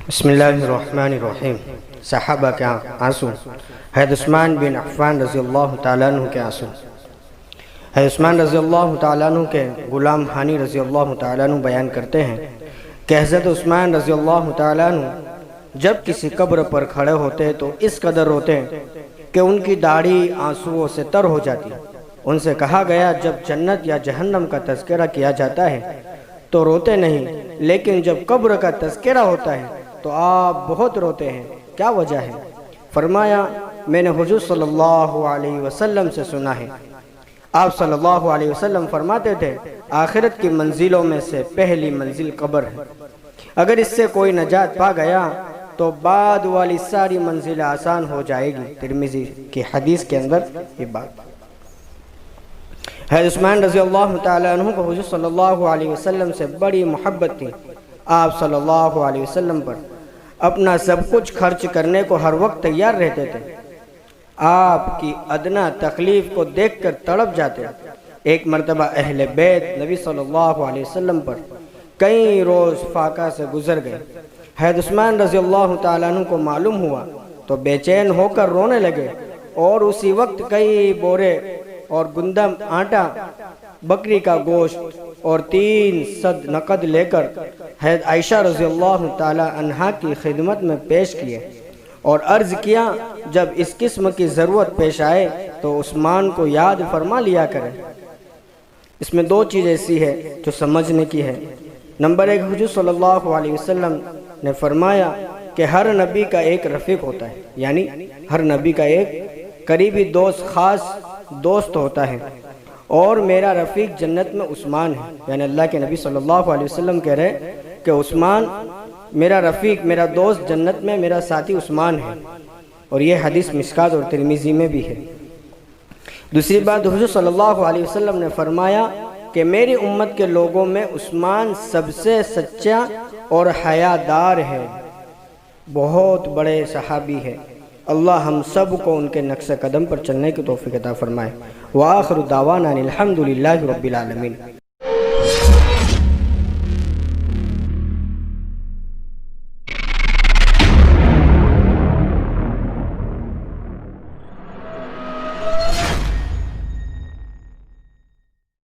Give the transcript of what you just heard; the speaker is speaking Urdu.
بسم اللہ الرحمن الرحیم۔ صحابہ کے آنسو، حضرت عثمان بن عفان رضی اللہ تعالیٰ عنہ کے آنسو۔ حضرت عثمان رضی اللہ تعالیٰ عنہ کے غلام حانی رضی اللہ تعالیٰ عنہ بیان کرتے ہیں کہ حضرت عثمان رضی اللہ تعالیٰ عنہ جب کسی قبر پر کھڑے ہوتے تو اس قدر روتے کہ ان کی داڑھی آنسوؤں سے تر ہو جاتی۔ ان سے کہا گیا جب جنت یا جہنم کا تذکرہ کیا جاتا ہے تو روتے نہیں، لیکن جب قبر کا تذکرہ ہوتا ہے تو آپ بہت روتے ہیں، کیا وجہ ہے؟ فرمایا میں نے حضور صلی اللہ علیہ وسلم سے سنا ہے، آپ صلی اللہ علیہ وسلم فرماتے تھے آخرت کی منزلوں میں سے پہلی منزل قبر ہے، اگر اس سے کوئی نجات پا گیا تو بعد والی ساری منزلیں آسان ہو جائے گی۔ ترمذی کی حدیث کے اندر یہ بات۔ حضرت عثمان رضی اللہ تعالیٰ عنہ کو حضور صلی اللہ علیہ وسلم سے بڑی محبت تھی۔ آپ صلی اللہ علیہ وسلم پر اپنا سب کچھ خرچ کرنے کو ہر وقت تیار رہتے تھے، آپ کی ادنا تکلیف کو دیکھ کر تڑپ جاتے۔ ایک مرتبہ اہل بیت نبی صلی اللہ علیہ وسلم پر کئی روز فاقہ سے گزر گئے۔ حضرت عثمان رضی اللہ تعالیٰ عنہ کو معلوم ہوا تو بے چین ہو کر رونے لگے، اور اسی وقت کئی بورے اور گندم آٹا، بکری کا گوشت اور 300 نقد لے کر حضرت عائشہ رضی اللہ تعالی عنہا کی خدمت میں پیش کیے اور عرض کیا جب اس قسم کی ضرورت پیش آئے تو عثمان کو یاد فرما لیا کرے۔ اس میں دو چیز ایسی ہے جو سمجھنے کی ہے۔ نمبر ایک، حضور صلی اللہ علیہ وسلم نے فرمایا کہ ہر نبی کا ایک رفیق ہوتا ہے، یعنی ہر نبی کا ایک قریبی دوست، خاص دوست ہوتا ہے، اور میرا رفیق جنت میں عثمان ہے، یعنی اللہ کے نبی صلی اللہ علیہ وسلم کہہ رہے کہ عثمان میرا رفیق، میرا دوست جنت میں، میرا ساتھی عثمان ہے، اور یہ حدیث مشکات اور ترمذی میں بھی ہے۔ دوسری بات، حضور صلی اللہ علیہ وسلم نے فرمایا کہ میری امت کے لوگوں میں عثمان سب سے سچا اور حیادار ہے، بہت بڑے صحابی ہے۔ اللہ ہم سب کو ان کے نقش قدم پر چلنے کی توفیق عطا فرمائے۔ وآخر دعوانا الحمد للہ رب العالمین۔